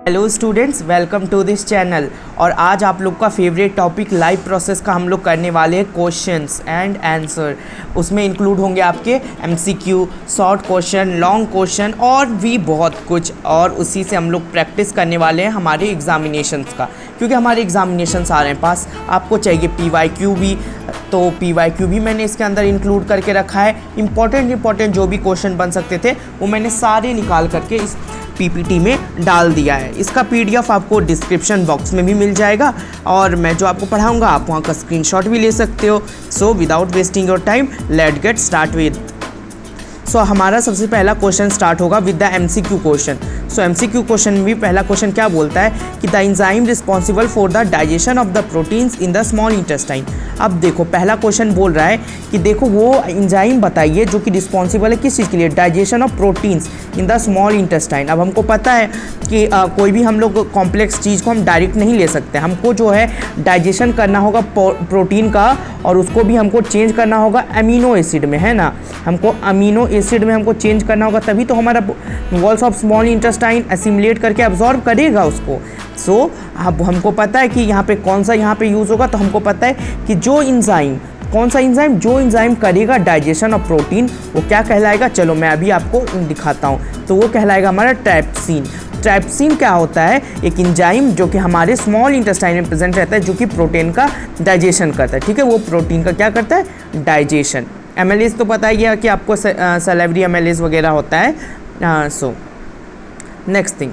Hello students, welcome to this channel. और आज आप लोग का फेवरेट टॉपिक लाइव प्रोसेस का हम लोग करने वाले हैं क्वेश्चंस एंड आंसर। उसमें इंक्लूड होंगे आपके MCQ, short question, long question और भी बहुत कुछ। और उसी से हम लोग प्रैक्टिस करने वाले हैं हमारे एग्जामिनेशंस का, क्योंकि हमारे एग्जामिनेशंस आ रहे हैं पास। आपको चाहिए पीवाईक्यू भी, तो पीवाईक्यू भी मैंने इसके अंदर इंक्लूड करके रखा है। इंपॉर्टेंट जो भी क्वेश्चन बन सकते थे वो मैंने सारे निकाल करके इस पीपीटी में डाल दिया है। इसका पीडीएफ आपको डिस्क्रिप्शन बॉक्स में भी मिल जाएगा और मैं जो आपको पढ़ाऊंगा आप वहाँ का स्क्रीनशॉट भी ले सकते हो। So without wasting your time let get start with. So हमारा सबसे पहला क्वेश्चन स्टार्ट होगा with the MCQ question. So MCQ question में भी पहला क्वेश्चन क्या बोलता है कि the enzyme responsible for the digestion of the proteins in the small intestine. अब देखो पहला क्वेश्चन बोल रहा है कि देखो वो एंजाइम बताइए जो कि रिस्पॉन्सिबल है किस चीज़ के लिए, digestion of proteins in the small intestine. अब हमको पता है कि कोई भी हम लोग कॉम्प्लेक्स चीज़ को हम डायरेक्ट नहीं ले सकते, हमको जो है डाइजेशन करना होगा प्रोटीन का, और उसको भी हमको चेंज करना होगा अमीनो एसिड में, है ना। हमको अमीनो एसिड में हमको चेंज करना होगा, तभी तो हमारा walls of small intestine assimilate करके अब्जॉर्ब करेगा उसको। सो अब हमको पता है कि यहाँ पे कौन सा यहाँ पे यूज़ होगा, तो हमको पता है कि जो इंजाइम, कौन सा इंजाइम, जो इंजाइम करेगा डाइजेशन ऑफ प्रोटीन वो क्या कहलाएगा। चलो मैं अभी आपको दिखाता हूँ। तो वो कहलाएगा हमारा ट्राइप्सिन। ट्राइप्सिन क्या होता है, एक इंजाइम जो कि हमारे स्मॉल इंटेस्टाइन में प्रेजेंट रहता है, जो कि प्रोटीन का डाइजेशन करता है। ठीक है, वो प्रोटीन का क्या करता है, डाइजेशन। एमएलएज तो पता ही है कि आपको सैलिवरी एमएलएज वगैरह होता है। सो नेक्स्ट थिंग,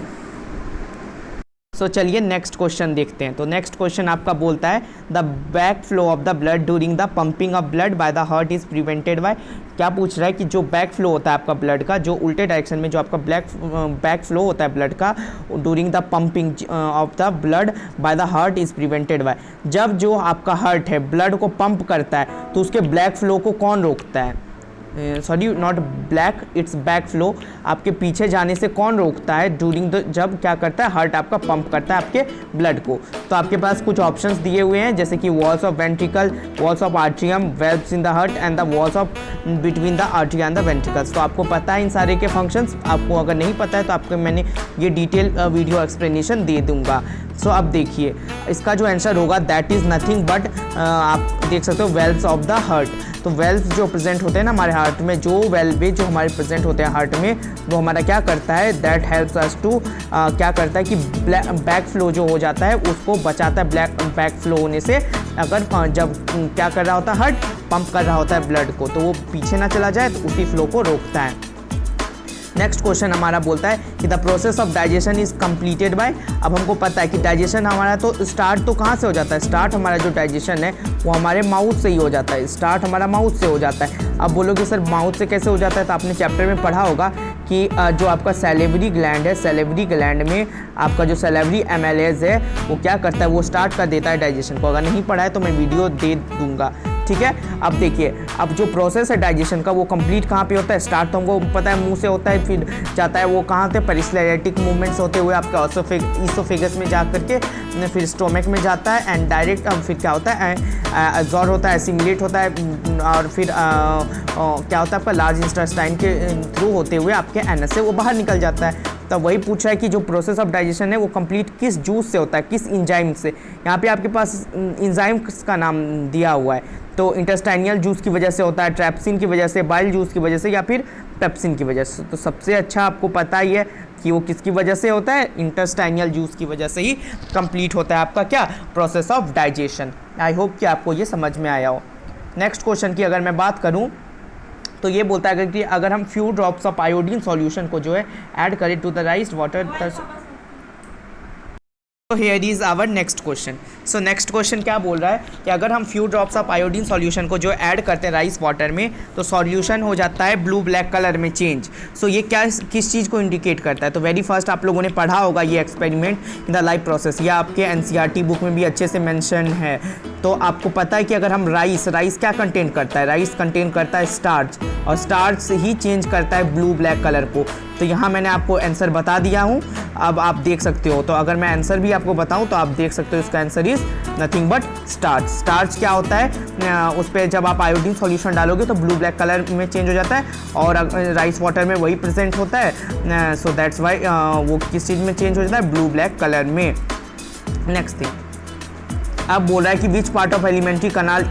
सो चलिए नेक्स्ट क्वेश्चन देखते हैं। तो नेक्स्ट क्वेश्चन आपका बोलता है the back flow of the blood during the pumping of blood by the heart is prevented by. क्या पूछ रहा है कि जो बैक फ्लो होता है आपका ब्लड का, जो उल्टे डायरेक्शन में जो आपका बैक फ्लो होता है ब्लड का during the pumping of the blood by the heart is prevented by. जब जो आपका हार्ट है ब्लड को पंप करता है तो उसके ब्लैक फ्लो को कौन रोकता है, sorry not black, it's back flow, आपके पीछे जाने से कौन रोकता है ड्यूरिंग द, जब क्या करता है हार्ट आपका पंप करता है आपके ब्लड को। तो आपके पास कुछ ऑप्शंस दिए हुए हैं, जैसे कि walls of ventricle, walls of atrium, valves in the heart and the walls of between the atria and the ventricles. तो आपको पता है इन सारे के फंक्शंस। आपको अगर नहीं पता है तो आपको मैंने ये डिटेल वीडियो एक्सप्लेनेशन दे दूंगा। सो अब देखिए इसका जो आंसर होगा दैट इज़ नथिंग बट, आप देख सकते हो वेल्व्स ऑफ द हार्ट। तो वेल्व्स जो प्रेजेंट होते हैं ना हमारे हार्ट में, जो वेल्व जो हमारे प्रेजेंट होते हैं हार्ट में, वो हमारा क्या करता है, दैट हेल्प्स अस टू, क्या करता है कि बैक फ्लो जो हो जाता है उसको बचाता है बैक फ्लो होने से। अगर जब क्या कर रहा होता है हार्ट पंप कर रहा होता है ब्लड को, तो वो पीछे ना चला जाए, तो उसी फ्लो को रोकता है। नेक्स्ट क्वेश्चन हमारा बोलता है कि the process of digestion is completed by. अब हमको पता है कि डाइजेशन हमारा तो स्टार्ट तो कहाँ से हो जाता है, स्टार्ट हमारा जो डाइजेशन है वो हमारे माउथ से ही हो जाता है, स्टार्ट हमारा माउथ से हो जाता है। अब बोलोगे सर माउथ से कैसे हो जाता है, तो आपने चैप्टर में पढ़ा होगा कि जो आपका सैलिवरी ग्लैंड है, सैलिवरी ग्लैंड में आपका जो सैलिवरी एमएलएज है वो क्या करता है, वो स्टार्ट कर देता है डाइजेशन को। अगर नहीं पढ़ा है तो मैं वीडियो दे दूंगा, ठीक है। अब देखिए, अब जो प्रोसेस है डाइजेशन का वो कंप्लीट कहाँ पे होता है, स्टार्ट तो हमको पता है मुंह से होता है, फिर जाता है वो कहाँ से, पेरिस्टाल्टिक मूवमेंट्स होते हुए आपका ईसोफेगस में जा करके फिर स्टोमक में जाता है, एंड डायरेक्ट फिर क्या होता है, एब्जॉर्ब होता है, एसिमुलेट होता है, और फिर क्या होता है आपका लार्ज इंटेस्टाइन के थ्रू होते हुए आपके एनस से वो बाहर निकल जाता है। तो वही पूछा है कि जो प्रोसेस ऑफ डाइजेशन है वो कंप्लीट किस जूस से होता है, किस इंजाइम से। यहाँ पे आपके पास इंजाइम का नाम दिया हुआ है, तो इंटेस्टाइनियल जूस की वजह से होता है, ट्रैप्सिन की वजह से, बाइल जूस की वजह से, या फिर पेप्सिन की वजह से। तो सबसे अच्छा आपको पता ही है कि वो किसकी वजह से होता है, इंटेस्टाइनियल जूस की वजह से ही कंप्लीट होता है आपका क्या, process of digestion. I hope कि आपको ये समझ में आया हो। नेक्स्ट क्वेश्चन की अगर मैं बात करूँ तो ये बोलता है कि अगर हम few drops of iodine solution को जो है ऐड करें टू द राइस वाटर, तो here is our next question. So next question क्या बोल रहा है कि अगर हम few drops of iodine solution को जो ऐड करते हैं राइस वाटर में, तो सॉल्यूशन हो जाता है ब्लू ब्लैक कलर में चेंज। सो ये क्या किस चीज़ को इंडिकेट करता है, तो वेरी फर्स्ट आप लोगों ने पढ़ा होगा ये experiment in the live process, या आपके एनसीईआरटी बुक में भी अच्छे से मेंशन है। तो आपको पता है कि अगर हम राइस क्या कंटेन करता है, राइस कंटेन करता है स्टार्च, और स्टार्च ही चेंज करता है ब्लू ब्लैक कलर को। तो यहाँ मैंने आपको आंसर बता दिया हूँ, अब आप देख सकते हो। तो अगर मैं आंसर भी आपको बताऊँ तो आप देख सकते हो इसका answer is nothing but starch. Starch क्या होता है, उस पर जब आप आयोडीन सॉल्यूशन डालोगे तो ब्लू ब्लैक कलर में चेंज हो जाता है, और राइस वाटर में वही प्रेजेंट होता है, सो दैट्स वाई वो किस चीज़ में चेंज हो जाता है, ब्लू ब्लैक कलर में। नेक्स्ट थिंग, अब बोल रहा है कि which part of elementary kanal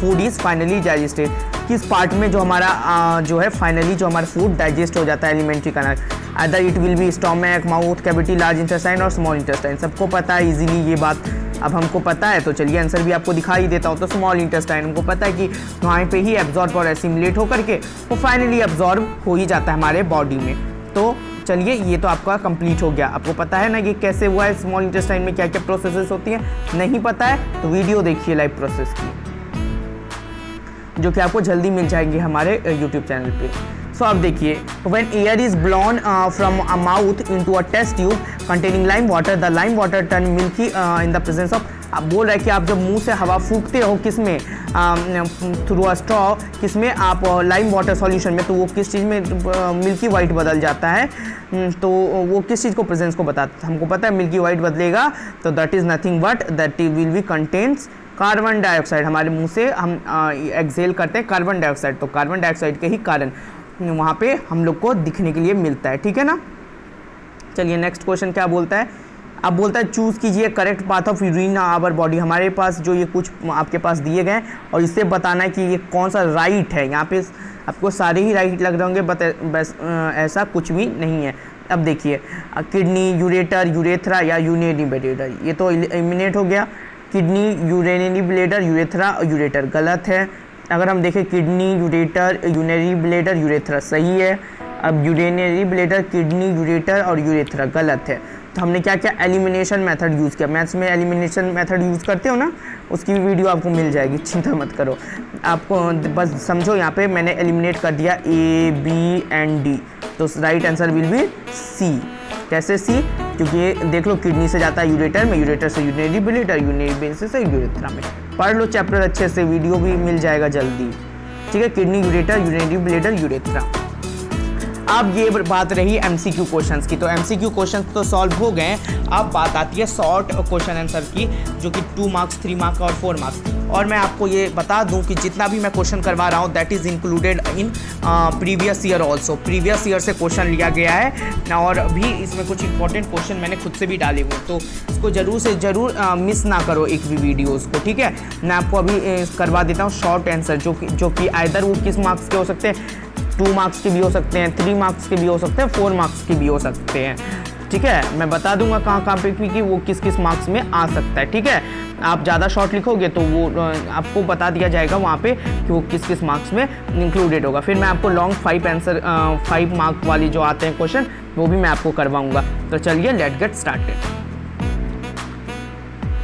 food is finally digested, किस पार्ट में जो हमारा जो है फाइनली जो हमारा फूड डाइजेस्ट हो जाता है elementary kanal. Other it will be stomach, mouth cavity, large intestine और स्मॉल इंटेस्टाइन। सबको पता है इजीली ये बात, अब हमको पता है तो चलिए आंसर भी आपको दिखा ही देता हूँ। तो स्मॉल इंटेस्टाइन हमको पता है कि वहाँ पे ही एब्जॉर्ब और एसिमुलेट होकर के वो फाइनली एब्जॉर्ब हो ही जाता है हमारे बॉडी में। तो चलिए ये तो आपका कंप्लीट हो गया। आपको पता है ना ये कैसे हुआ है, स्मॉल इंटेस्टाइन में क्या क्या प्रोसेसेस होती हैं, नहीं पता है तो वीडियो देखिए लाइव प्रोसेस की, जो कि आपको जल्दी मिल जाएंगे हमारे यूट्यूब चैनल पे। सो आप देखिए, when air is blown from a mouth into a test tube containing lime water, the lime water turn milky in the presence of. आप बोल रहे हैं कि आप जब मुंह से हवा फूंकते हो किसमें, थ्रू अ स्ट्रॉ, किसमें आप लाइम वाटर सॉल्यूशन में, तो वो किस चीज़ में मिल्की वाइट बदल जाता है, तो वो किस चीज़ को प्रेजेंस को बताता है, हमको पता है मिल्की वाइट बदलेगा, तो that is nothing but that will be contains carbon dioxide. हमारे मुंह से हम एक्सेल करते हैं कार्बन डाइऑक्साइड, तो कार्बन डाइऑक्साइड के ही कारण वहाँ पे हम लोग को दिखने के लिए मिलता है, ठीक है ना। चलिए नेक्स्ट क्वेश्चन क्या बोलता है, अब बोलता है चूज़ कीजिए correct path of urine our body. हमारे पास जो ये कुछ आपके पास दिए गए हैं और इससे बताना है कि ये कौन सा राइट है। यहाँ पे आपको सारे ही राइट लग रहे होंगे, बस ऐसा कुछ भी नहीं है। अब देखिए, किडनी, यूरेटर, यूरेथ्रा या यूरिनरी ब्लैडर, ये तो एलिमिनेट हो गया। Kidney, urinary bladder, urethra, ureter गलत है। अगर हम देखें kidney, ureter, urinary bladder, urethra सही है। अब यूरिनरी ब्लैडर, किडनी, यूरेटर और यूरेथ्रा गलत है। तो हमने क्या क्या एलिमिनेशन मेथड यूज़ किया, मैथ्स में एलिमिनेशन मेथड यूज़ करते हो ना, उसकी भी वीडियो आपको मिल जाएगी, चिंता मत करो। आपको बस समझो यहाँ पे मैंने एलिमिनेट कर दिया ए, बी एंड डी, तो right answer will be C. कैसे सी, क्योंकि ये देख लो किडनी से जाता है यूरेटर में, यूरेटर से यूरिनरी ब्लैडर, यूरिनरी ब्लैडर से यूरेथ्रा में। पढ़ लो चैप्टर अच्छे से, वीडियो भी मिल जाएगा जल्दी, ठीक है। Kidney, ureter, urinary bladder, urethra. अब ये बात रही एमसीक्यू क्वेश्चंस की, तो एमसीक्यू क्वेश्चंस तो सॉल्व हो गए। अब बात आती है शॉर्ट क्वेश्चन आंसर की, जो कि 2 मार्क्स, 3 मार्क्स और 4 मार्क्स। और मैं आपको ये बता दूं कि जितना भी मैं क्वेश्चन करवा रहा हूँ that is included in previous year also. Previous year से क्वेश्चन लिया गया है और भी इसमें कुछ इंपॉर्टेंट क्वेश्चन मैंने खुद से भी डाले हुए, तो इसको ज़रूर से ज़रूर मिस ना करो एक भी वीडियोज़ को, ठीक है। मैं आपको अभी करवा देता हूँ शॉर्ट आंसर, जो कि आइदर वो किस मार्क्स के हो सकते हैं, 2 मार्क्स के भी हो सकते हैं, 3 मार्क्स के भी हो सकते हैं, 4 मार्क्स के भी हो सकते हैं, ठीक है। मैं बता दूंगा कहाँ पे कि वो किस किस मार्क्स में आ सकता है, ठीक है। आप ज़्यादा शॉर्ट लिखोगे तो वो आपको बता दिया जाएगा वहाँ पे कि वो किस किस मार्क्स में इंक्लूडेड होगा। फिर मैं आपको लॉन्ग 5 मार्क वाली जो आते हैं क्वेश्चन, वो भी मैं आपको करवाऊँगा। तो चलिए लेट गेट स्टार्टेड।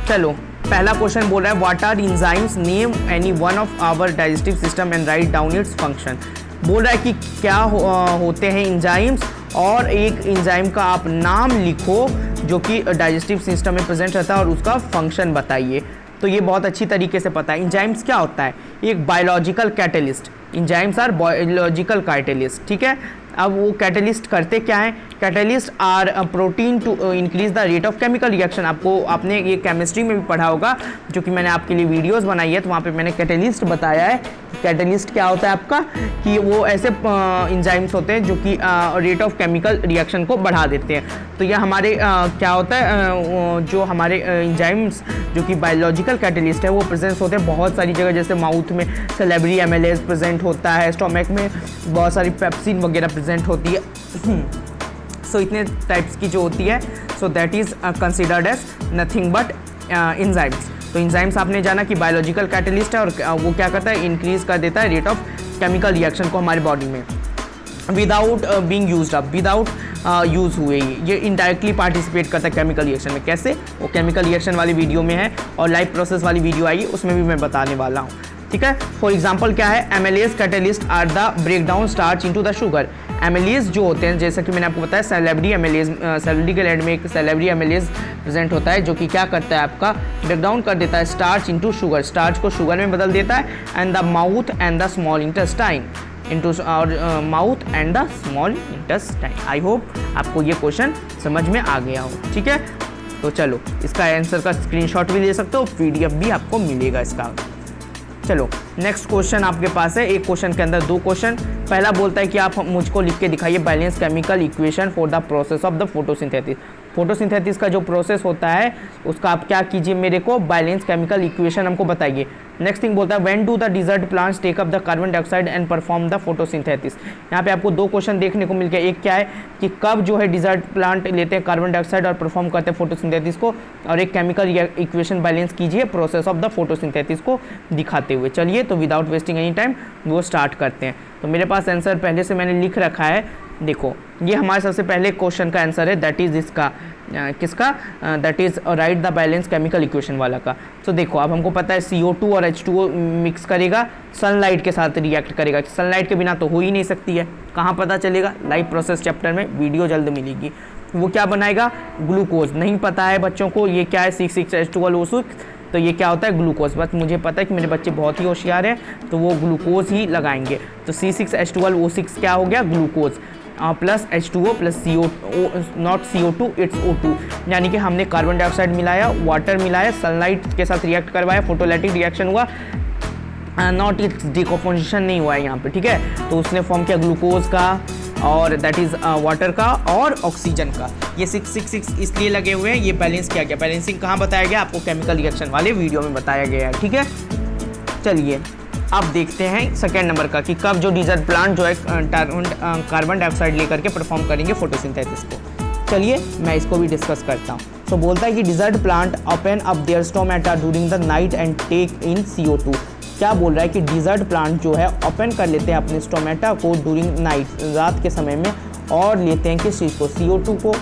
चलो पहला क्वेश्चन बोल रहा है what are enzymes, name any one of our digestive system and write down its function. बोल रहा है कि क्या होते हैं एंजाइम्स, और एक एंजाइम का आप नाम लिखो जो कि डाइजेस्टिव सिस्टम में प्रेजेंट रहता है और उसका फंक्शन बताइए। तो ये बहुत अच्छी तरीके से पता है। एंजाइम्स क्या होता है, एक biological catalyst. Enzymes are biological catalyst, ठीक है। अब वो कैटलिस्ट करते क्या है, catalyst are protein to increase the rate of chemical reaction. आपने ये केमिस्ट्री में भी पढ़ा होगा, जो कि मैंने आपके लिए वीडियोस बनाई है, तो वहाँ पे मैंने कैटलिस्ट बताया है। कैटलिस्ट क्या होता है आपका, कि वो ऐसे एंजाइम्स होते हैं जो कि रेट ऑफ केमिकल रिएक्शन को बढ़ा देते हैं। तो ये हमारे क्या होता है, जो हमारे एंजाइम्स जो कि बायोलॉजिकल कैटलिस्ट है वो प्रेजेंस होते हैं बहुत सारी जगह, जैसे माउथ में सेलेब्री एमेलेज प्रेजेंट होता है, स्टोमक में बहुत सारी पेप्सिन वगैरह प्रेजेंट होती है। सो इतने टाइप्स की जो होती है, so that is considered as nothing but enzymes. तो एंजाइम्स आपने जाना कि बायोलॉजिकल कैटलिस्ट है, और वो क्या करता है, इंक्रीज कर देता है रेट ऑफ केमिकल रिएक्शन को हमारे बॉडी में without being used up, without use हुए ही ये इनडायरेक्टली पार्टिसिपेट करता है केमिकल रिएक्शन में। कैसे, वो केमिकल रिएक्शन वाली वीडियो में है, और लाइव प्रोसेस वाली वीडियो आई उसमें भी मैं बताने वाला हूँ, ठीक है। फॉर एग्जाम्पल क्या है, amylase catalyst are the break down starch into the sugar. Amylase जो होते हैं, जैसा कि मैंने आपको बताया, सेलेब्री एमेलेज, सेलेब्री ग्लैंड में एक सेलेब्री एमेलेज प्रेजेंट होता है, जो कि क्या करता है, आपका ब्रेक डाउन कर देता है स्टार्च इनटू शुगर, स्टार्च को शुगर में बदल देता है, and the mouth and the small intestine. Into और mouth and the small intestine. I hope आपको ये क्वेश्चन समझ में आ गया हो। ठीक है, तो चलो इसका आंसर का स्क्रीनशॉट भी ले सकते हो, पीडीएफ भी आपको मिलेगा इसका। चलो नेक्स्ट क्वेश्चन आपके पास है। एक क्वेश्चन के अंदर 2 क्वेश्चन। पहला बोलता है कि आप मुझको लिख के दिखाइए balance chemical equation for the process of the photosynthesis. Photosynthesis का जो प्रोसेस होता है उसका आप क्या कीजिए, मेरे को बैलेंस केमिकल इक्वेशन हमको बताइए। नेक्स्ट थिंग बोलता है when do the desert plants take up the carbon dioxide and perform the photosynthesis. यहाँ पे आपको 2 क्वेश्चन देखने को मिल गया। एक क्या है कि कब जो है डिजर्ट प्लांट लेते हैं कार्बन डाइऑक्साइड और परफॉर्म करते हैं फोटोसिंथेसिस को, और एक केमिकल इक्वेशन बैलेंस कीजिए प्रोसेस ऑफ द फोटोसिंथेसिस को दिखाते हुए। चलिए तो विदाउट वेस्टिंग एनी टाइम वो स्टार्ट करते हैं। तो मेरे पास आंसर पहले से मैंने लिख रखा है। देखो ये हमारे सबसे पहले क्वेश्चन का आंसर है, दैट इज़ इसका किसका, that is right the balance chemical equation वाला का। तो देखो अब हमको पता है CO2 और H2O मिक्स करेगा, सनलाइट के साथ रिएक्ट करेगा। सनलाइट के बिना तो हो ही नहीं सकती है। कहाँ पता चलेगा, लाइव प्रोसेस चैप्टर में वीडियो जल्द मिलेगी। वो क्या बनाएगा, ग्लूकोज। नहीं पता है बच्चों को ये क्या है, 6,6H12O6, तो ये क्या होता है ग्लूकोज। बस मुझे पता है कि मेरे बच्चे बहुत ही होशियार हैं, तो वो ग्लूकोज ही लगाएंगे। तो 6,6H12O6 क्या हो गया, glucose, plus H2O plus not CO2 it's O2, यानी कि हमने कार्बन डाइऑक्साइड मिलाया, वाटर मिलाया, सनलाइट के साथ रिएक्ट करवाया, फोटोलाइटिक रिएक्शन हुआ, नॉट इट्स डिकम्पोजिशन नहीं हुआ है यहाँ पे। ठीक है, तो उसने फॉर्म किया ग्लूकोज का और दैट इज़ वाटर का और ऑक्सीजन का। ये 666 इसलिए लगे हुए हैं, ये बैलेंस किया गया। बैलेंसिंग कहाँ बताया गया, आपको केमिकल रिएक्शन वाले वीडियो में बताया गया है। ठीक है, चलिए अब देखते हैं सेकेंड नंबर का कि कब जो डिजर्ट प्लांट जो है कार्बन डाइऑक्साइड लेकर के परफॉर्म करेंगे फोटोसिंथेसिस को। चलिए मैं इसको भी डिस्कस करता हूँ। तो बोलता है कि desert plant open up their stomata during the night and take in CO2। क्या बोल रहा है कि डिजर्ट प्लांट जो है ओपन कर लेते हैं अपने स्टोमेटा को ड्यूरिंग नाइट, रात के समय में, और लेते हैं किस चीज़ को, CO2 को।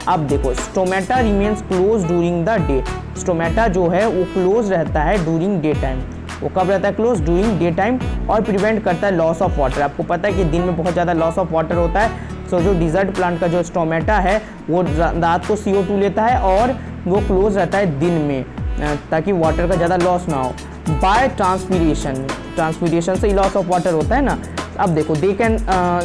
अब देखो stomata remains close during the day. Stomata जो है वो क्लोज रहता है ड्यूरिंग डे टाइम। वो कब रहता है, क्लोज ड्यूरिंग डे टाइम, और प्रिवेंट करता है लॉस ऑफ वाटर। आपको पता है कि दिन में बहुत ज़्यादा लॉस ऑफ वाटर होता है। सो जो डिजर्ट प्लांट का जो स्टोमेटा है वो रात को CO2 लेता है और वो क्लोज रहता है दिन में, ताकि वाटर का ज़्यादा लॉस ना हो। बाय ट्रांसपीरेशन, ट्रांसपीरेशन से लॉस ऑफ वाटर होता है ना। अब देखो they can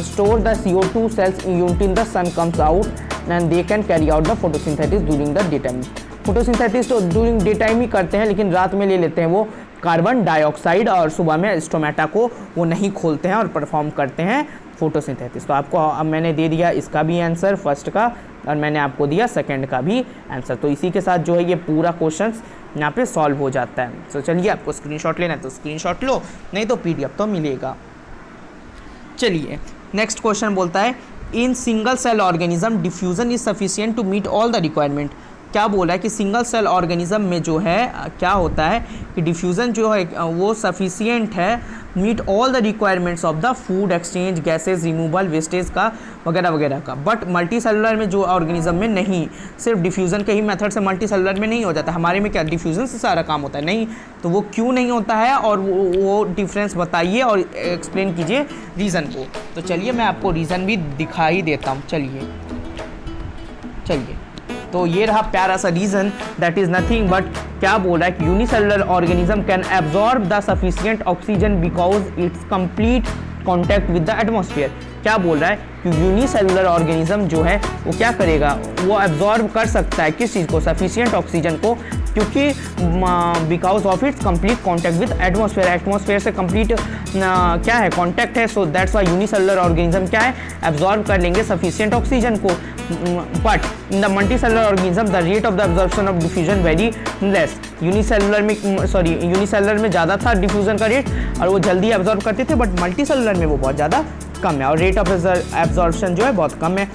store the CO2 cells unit the sun comes out and they can carry out the photosynthesis during the day time. Photosynthesis तो ड्यूरिंग डे टाइम ही करते हैं, लेकिन रात में ले लेते हैं वो कार्बन डाइऑक्साइड, और सुबह में स्टोमेटा को वो नहीं खोलते हैं और परफॉर्म करते हैं फोटोसिंथेसिस। तो आपको अब मैंने दे दिया इसका भी आंसर फर्स्ट का, और मैंने आपको दिया सेकंड का भी आंसर। तो इसी के साथ जो है ये पूरा क्वेश्चंस यहाँ पे सॉल्व हो जाता है। तो चलिए आपको स्क्रीनशॉट लेना है तो स्क्रीनशॉट लो, नहीं तो PDF तो मिलेगा। चलिए नेक्स्ट क्वेश्चन बोलता है in single cell organism diffusion is sufficient to meet all the requirement. क्या बोला है कि सिंगल सेल ऑर्गेनिज्म में जो है क्या होता है कि डिफ्यूज़न जो है वो सफिशिएंट है meet all the requirements of the food exchange, gases removal, wastage का वगैरह वगैरह का। बट मल्टी सेलुलर में जो ऑर्गेनिज्म में नहीं, सिर्फ डिफ्यूज़न के ही मेथड से मल्टी सेलुलर में नहीं हो जाता। हमारे में क्या डिफ्यूज़न से सारा काम होता है, नहीं। तो वो क्यों नहीं होता है और वो डिफरेंस बताइए और एक्सप्लेन कीजिए रीज़न को। तो चलिए मैं आपको रीज़न भी दिखाई देता हूँ। चलिए तो ये रहा प्यारा सा reason, that is nothing but क्या बोल रहा है कि unicellular organism can absorb the sufficient oxygen because it's complete contact with the atmosphere. क्या बोल रहा है कि यूनिसेलुलर ऑर्गेनिज्म जो है वो क्या करेगा, वो एब्जॉर्ब कर सकता है किस चीज़ को, सफिशिएंट ऑक्सीजन को, क्योंकि because of its complete contact with atmosphere. Atmosphere से कंप्लीट क्या है, कॉन्टैक्ट है। सो दैट्स वाई यूनिसेलुलर ऑर्गेनिज्म क्या है, एब्जॉर्ब कर लेंगे सफिशिएंट ऑक्सीजन को। But in the multicellular organism the rate of the absorption of diffusion very less. Unicellular में ज़्यादा था डिफ्यूजन का रेट और वो जल्दी एब्जॉर्ब करते थे, बट मल्टीसेलुलर में वो बहुत ज़्यादा कम है और रेट ऑफ एब्जॉर्प्शन जो है बहुत कम है।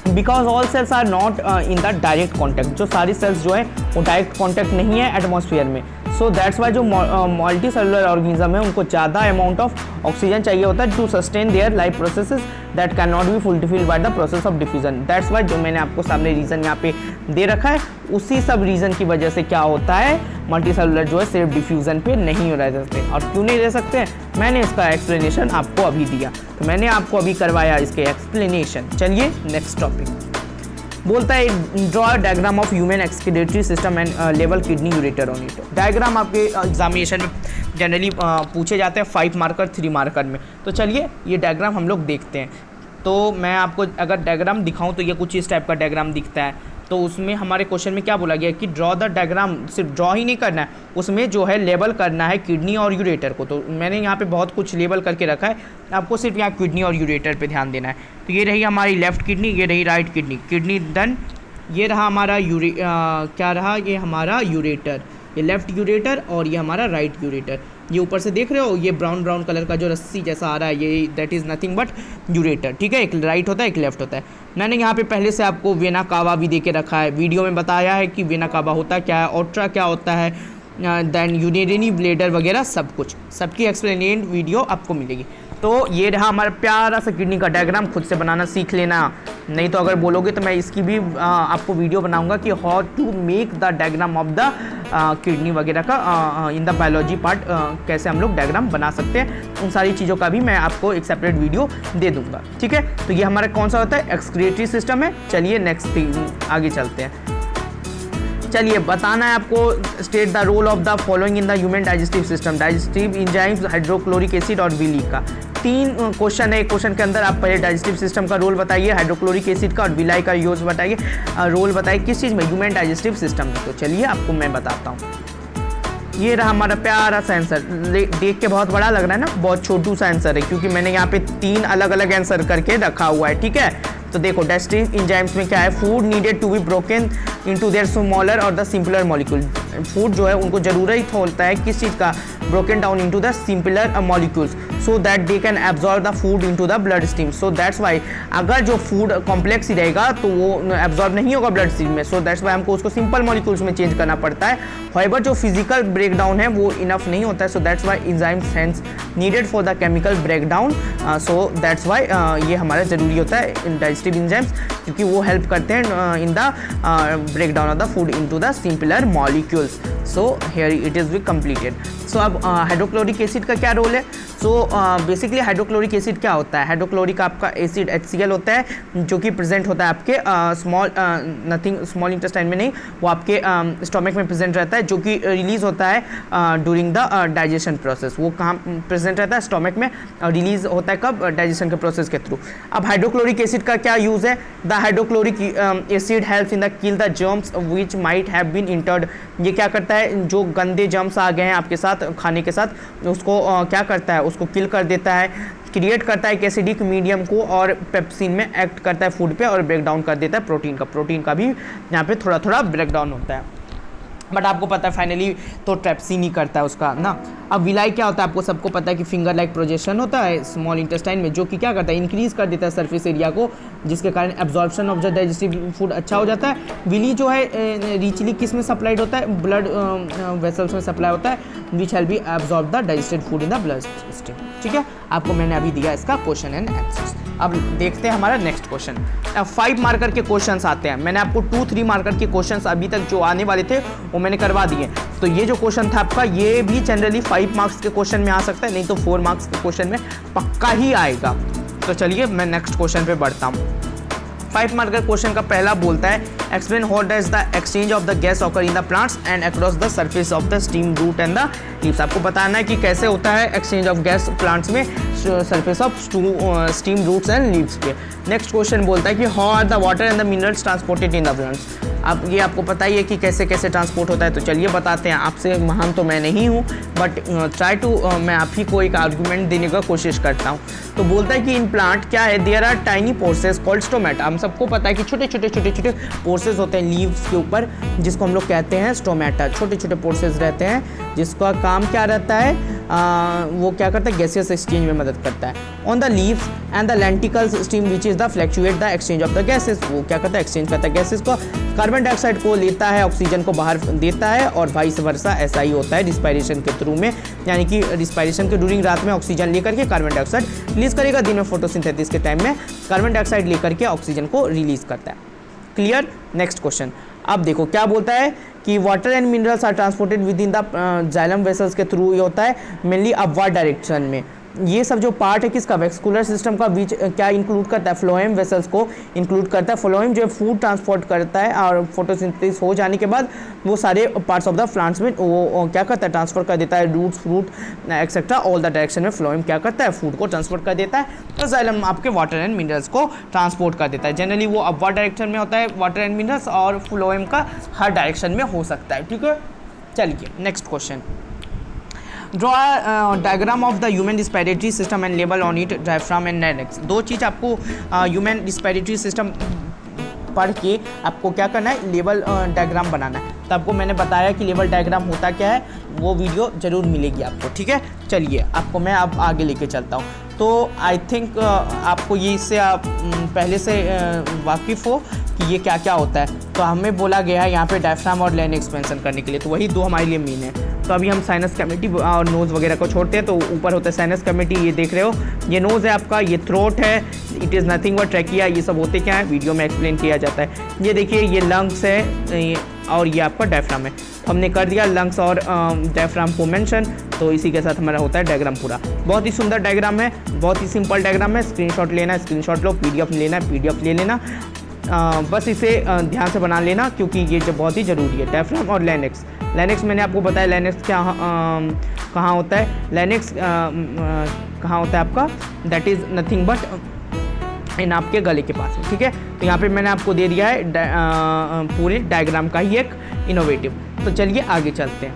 Because all cells are not in the direct contact, जो सारी सेल्स जो है वो डायरेक्ट कॉन्टैक्ट नहीं है एटमॉस्फेयर में। सो दैट्स वाई जो मल्टी सेलुलर ऑर्गेनिज्म है उनको ज़्यादा अमाउंट ऑफ ऑक्सीजन चाहिए होता है to sustain their life processes that can not be fulfilled by the process of diffusion. That's why जो मैंने आपको सामने रीज़न यहाँ पे दे रखा है, उसी सब रीज़न की वजह से क्या होता है, मल्टी सेलुलर जो है सिर्फ डिफ्यूजन पे नहीं रह सकते। और क्यों नहीं रह सकते, मैंने इसका एक्सप्लेनेशन आपको अभी दिया, तो मैंने आपको अभी करवाया इसके एक्सप्लेनेशन। चलिए नेक्स्ट टॉपिक। बोलता है draw diagram of human excretory system and level kidney ureter on it. Diagram आपके एग्जामिनेशन में जनरली पूछे जाते हैं 5 मार्कर 3 मार्कर में। तो चलिए ये डायग्राम हम लोग देखते हैं। तो मैं आपको अगर डायग्राम दिखाऊं तो ये कुछ इस टाइप का डायग्राम दिखता है। तो उसमें हमारे क्वेश्चन में क्या बोला गया कि ड्रॉ द डायग्राम, सिर्फ ड्रॉ ही नहीं करना है, उसमें जो है लेबल करना है किडनी और यूरेटर को। तो मैंने यहाँ पे बहुत कुछ लेबल करके रखा है, आपको सिर्फ यहाँ किडनी और यूरेटर पे ध्यान देना है। तो ये रही हमारी लेफ्ट किडनी, ये रही राइट किडनी, किडनी डन। ये रहा हमारा क्या रहा, ये हमारा यूरेटर, ये लेफ्ट यूरेटर और ये हमारा राइट यूरेटर। ये ऊपर से देख रहे हो ये ब्राउन ब्राउन कलर का जो रस्सी जैसा आ रहा है, ये that is nothing but ureter. ठीक है, एक राइट होता है एक लेफ्ट होता है। मैंने यहाँ पे पहले से आपको वेना कावा भी दे के रखा है, वीडियो में बताया है कि वेना कावा होता क्या है, ऑट्रा क्या होता है, दैन यूरिनरी ब्लेडर वगैरह सब कुछ, सबकी एक्सप्लेनेड वीडियो आपको मिलेगी। तो ये रहा हमारा प्यारा सा किडनी का डायग्राम, खुद से बनाना सीख लेना, नहीं तो अगर बोलोगे तो मैं इसकी भी आपको वीडियो बनाऊंगा कि how to make the diagram of the kidney वगैरह का इन द बायोलॉजी पार्ट, कैसे हम लोग डायग्राम बना सकते हैं, उन सारी चीज़ों का भी मैं आपको एक सेपरेट वीडियो दे दूंगा। ठीक है, तो ये हमारा कौन सा होता है, एक्सक्रीटरी सिस्टम है। चलिए नेक्स्ट आगे चलते हैं। चलिए बताना है आपको, state the role of the following in the human digestive system, digestive enzymes, hydrochloric acid और विली का। 3 क्वेश्चन है, क्वेश्चन के अंदर आप पहले डाइजेस्टिव सिस्टम का रोल बताइए, हाइड्रोक्लोरिक एसिड का और विलाई का यूज बताइए, रोल बताइए किस चीज़ में, ह्यूमन डाइजेस्टिव सिस्टम में। तो चलिए आपको मैं बताता हूँ। ये रहा हमारा प्यारा सा आंसर, देख के बहुत बड़ा लग रहा है ना, बहुत छोटू सा आंसर है क्योंकि मैंने यहाँ पे 3 अलग अलग आंसर करके रखा हुआ है। ठीक है, तो देखो डाइजेस्टिव एंजाइम्स में क्या है, food needed to be broken into their smaller और द सिंपलर मॉलिक्यूल। फूड जो है उनको जरूरत होता है किस चीज़ का, broken down into the simpler molecules so that they can absorb the food into the blood stream. So that's why अगर जो फूड कॉम्प्लेक्स ही रहेगा तो वो एब्जॉर्ब नहीं होगा ब्लड स्ट्रीम में, सो दैट्स वाई हमको उसको सिंपल मॉलिक्यूल्स में चेंज करना पड़ता है। हाउएवर जो फिजिकल ब्रेकडाउन है वो इनफ नहीं होता है, सो that's Y enzymes hence needed for the chemical breakdown. So that's Y ये हमारा ज़रूरी होता है इन डाइजेस्टिव एंजाइम्स, क्योंकि वो हेल्प करते हैं in the breakdown of the food into the simpler molecules. So here it is be completed. सो अब हाइड्रोक्लोरिक एसिड का क्या रोल है। सो बेसिकली हाइड्रोक्लोरिक एसिड क्या होता है, हाइड्रोक्लोरिक आपका एसिड HCl होता है जो कि प्रेजेंट होता है आपके स्मॉल इंटेस्टाइन में नहीं, वो आपके स्टोमक में प्रेजेंट रहता है, जो कि रिलीज होता है ड्यूरिंग द डाइजेशन प्रोसेस। वो कहाँ प्रेजेंट रहता है, स्टोमक में, रिलीज होता है कब, डाइजेशन के प्रोसेस के थ्रू। अब हाइड्रोक्लोरिक एसिड का क्या यूज़ है, the hydrochloric acid helps in the kill the germs which might have been entered. ये क्या करता है, जो गंदे जर्म्स आ गए हैं आपके साथ खाने के साथ, उसको क्या करता है, उसको किल कर देता है, क्रिएट करता है एक एसिडिक मीडियम को और पेप्सिन में एक्ट करता है फूड पे और ब्रेक डाउन कर देता है प्रोटीन का भी यहाँ पे थोड़ा थोड़ा ब्रेक डाउन होता है। बट आपको पता है फाइनली तो ट्रेप्सिन ही करता है उसका ना। अब विलाई क्या होता है, आपको सबको पता है कि फिंगर लाइक प्रोजेक्शन होता है स्मॉल इंटेस्टाइन में, जो कि क्या करता है, इंक्रीज कर देता है सरफेस एरिया को, जिसके कारण absorption of the digestive food अच्छा हो जाता है। विली जो है रिचली किस में सप्लाइड होता है, ब्लड वेसल्स में सप्लाई होता है, which help be absorb the digested food in the blood stream. ठीक है, आपको मैंने अभी दिया इसका क्वेश्चन एंड आंसर्स। अब देखते हैं हमारा नेक्स्ट क्वेश्चन। अब 5 मार्कर के क्वेश्चंस आते हैं, मैंने आपको 2-3 मार्कर के क्वेश्चंस अभी तक जो आने वाले थे वो मैंने करवा दिए। तो ये जो क्वेश्चन था आपका, ये भी जनरली 5 मार्क्स के क्वेश्चन में आ सकता है, नहीं तो 4 मार्क्स के क्वेश्चन में पक्का ही आएगा। तो चलिए मैं नेक्स्ट क्वेश्चन पे बढ़ता हूँ। 5 मार्कर क्वेश्चन का पहला बोलता है, explain how does the exchange of the gas occur in the plants and across the surface of the stem root and the leaves. आपको बताना है कि कैसे होता है एक्सचेंज ऑफ गैस प्लांट्स में surface of stem roots and leaves पे। Next question बोलता है कि how are the water and the minerals transported in the plants. अब ये आपको पता ही है कि कैसे कैसे ट्रांसपोर्ट होता है, तो चलिए बताते हैं। आपसे महान तो मैं नहीं हूँ, बट ट्राई टू मैं आप ही को एक आर्गूमेंट देने का कोशिश करता हूँ। तो बोलता है कि इन प्लांट क्या है, there are tiny pores called stomata. हम सबको पता है कि छोटे छोटे पोर्सेस होते हैं लीव्स के ऊपर, जिसको हम लोग कहते हैं स्टोमेटा। छोटे छोटे पोर्सेस रहते हैं जिसका काम क्या रहता है, वो क्या करता है, गैसियस एक्सचेंज में मदद करता है। On the leaves and the lenticels steam which is the fluctuate the exchange of the gases. वो क्या करता है, एक्सचेंज करता है गैसेस को, कार्बन डाइऑक्साइड को लेता है, ऑक्सीजन को बाहर देता है, और वाइस वर्सा ऐसा ही होता है रिस्पायरेशन के थ्रू में। यानी कि रिस्पायरेशन के ड्यूरिंग रात में ऑक्सीजन लेकर के कार्बन डाइऑक्साइड रिलीज करेगा, दिन में फोटोसिंथेसिस के टाइम में कार्बन डाइऑक्साइड लेकर के ऑक्सीजन को रिलीज करता है। क्लियर। Next question. अब देखो क्या बोलता है कि water and minerals are transported within the xylem vessels के थ्रू ये होता है मेनली अपवर्ड डायरेक्शन में। ये सब जो पार्ट है किसका, वैस्कुलर सिस्टम का, बीच क्या इंक्लूड करता है, फ्लोएम वेसल्स को इंक्लूड करता है। फ्लोएम जो है फूड ट्रांसपोर्ट करता है और फोटोसिंथेसिस हो जाने के बाद वो सारे पार्ट्स ऑफ द प्लांट्स में वो क्या करता है, ट्रांसफर कर देता है, roots fruit etcetera all the direction में फ्लोएम क्या करता है, फूड को ट्रांसपोर्ट कर देता है। तो जाइलम आपके वाटर एंड मिनरल्स को ट्रांसपोर्ट कर देता है। जनरली वो अपवर्ड डायरेक्शन में होता है वाटर एंड मिनरल्स, और फ्लोएम का हर डायरेक्शन में हो सकता है। ठीक है, चलिए next question. Draw diagram of the human respiratory system and label on it diaphragm and Linux. दो चीज़ आपको ह्यूमन रिस्पिरेटरी सिस्टम पढ़ के आपको क्या करना है, लेवल डायग्राम बनाना है। तो आपको मैंने बताया कि लेवल डायग्राम होता क्या है, वो वीडियो ज़रूर मिलेगी आपको। ठीक है, चलिए आपको मैं अब आगे लेके चलता हूँ। तो आई थिंक आपको ये इससे आप पहले से वाकिफ़ हो कि ये क्या क्या होता है। तो हमें बोला गया है यहाँ पे डायफ्राम और लाइन एक्सपेंशन करने के लिए, तो वही दो हमारे लिए मेन है। तो अभी हम साइनस कैविटी और नोज़ वगैरह को छोड़ते हैं। तो ऊपर होता है साइनस कैविटी, ये देख रहे हो, ये नोज़ है आपका, ये थ्रोट है, it is nothing but trachea. ये सब होते क्या है, वीडियो में एक्सप्लेन किया जाता है। ये देखिए, ये लंग्स है और ये आपका डायफ्राम है। हमने कर दिया लंग्स और डायफ्राम को मेंशन, तो इसी के साथ हमारा होता है डायग्राम पूरा। बहुत ही सुंदर डायग्राम है, बहुत ही सिंपल डायग्राम है। स्क्रीनशॉट लेना है, स्क्रीनशॉट लो, पीडीएफ लेना है, पीडीएफ ले लेना। बस इसे ध्यान से बना लेना, क्योंकि ये जो बहुत ही ज़रूरी है। डायफ्राम और लाइनेक्स, लाइनेक्स मैंने आपको बताया लाइनेक्स क्या कहाँ होता है, लाइनेक्स कहाँ होता है आपका, that is nothing but in आपके गले के पास में। ठीक है, तो यहाँ पे मैंने आपको दे दिया है पूरे डायग्राम का ही एक इनोवेटिव। तो चलिए आगे चलते हैं।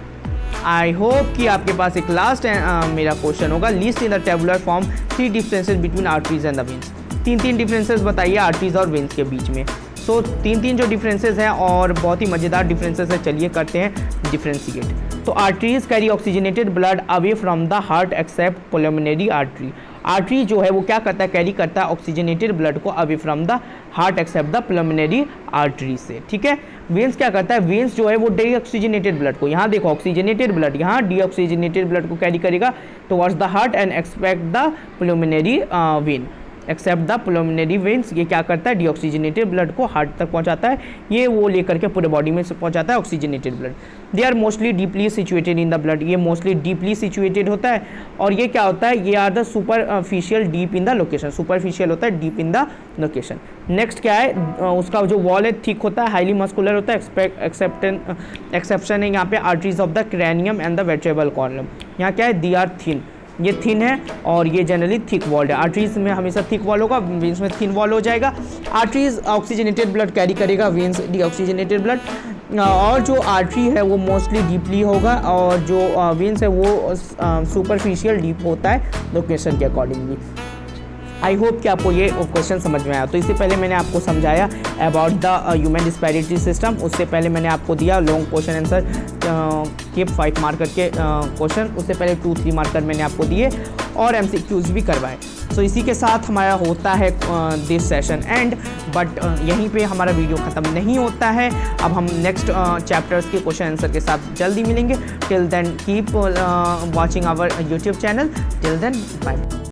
आई होप कि आपके पास एक लास्ट मेरा क्वेश्चन होगा। List in the tabular form 3 differences between arteries and the veins. 3 differences बताइए आर्टरीज और वेन्स के बीच में। सो 3 जो डिफरेंसेस हैं और बहुत ही मज़ेदार डिफरेंसेस है, चलिए करते हैं डिफरेंशिएट। तो arteries carry oxygenated blood away from the heart except pulmonary artery. Artery जो है वो क्या करता है, कैरी करता है ऑक्सीजनेटेड ब्लड को away from the heart except the pulmonary artery से। ठीक है, वेन्स क्या करता है, वेन्स जो है वो डीऑक्सीजनेटेड ब्लड को, यहाँ देखो ऑक्सीजनेटेड ब्लड, यहाँ डीऑक्सीजनेटेड ब्लड को कैरी करेगा towards the heart and expect the pulmonary vein, except the pulmonary veins. ये क्या करता है, डीऑक्सीजनेटेड ब्लड को हार्ट तक पहुंचाता है, ये वो लेकर के पूरे बॉडी में पहुंचाता है oxygenated blood. They are mostly deeply situated in the blood, ये मोस्टली डीपली सिचुएटेड होता है। और ये क्या होता है, ये are the superficial deep in the location, superficial होता है deep in the location. Next क्या है, उसका जो वॉल है थिक होता है, हाईली मस्कुलर होता है। एक्सेप्शन है यहाँ पे arteries of the cranium and the vertebral column. यहाँ क्या है, दे आर थिन, ये थिन है और ये जनरली थिक वॉल्ड है। आर्टरीज में हमेशा थिक वॉल होगा, वेन्स में थिन वॉल हो जाएगा। आर्टरीज ऑक्सीजनेटेड ब्लड कैरी करेगा, वेन्स डीऑक्सीजनेटेड ब्लड। और जो आर्टरी है वो मोस्टली डीपली होगा और जो वेन्स है वो सुपरफिशियल डीप होता है लोकेशन के अकॉर्डिंगली। आई होप कि आपको ये क्वेश्चन समझ में आया। तो इससे पहले मैंने आपको समझाया about the human respiratory system, उससे पहले मैंने आपको दिया लॉन्ग क्वेश्चन आंसर के 5 मार्कर के क्वेश्चन, उससे पहले 2-3 मार्कर मैंने आपको दिए और MCQs भी करवाए। तो इसी के साथ हमारा होता है दिस सेशन एंड, बट यहीं पे हमारा वीडियो ख़त्म नहीं होता है। अब हम नेक्स्ट चैप्टर्स के क्वेश्चन आंसर के साथ जल्दी मिलेंगे। Till then keep watching our YouTube channel. Till then bye.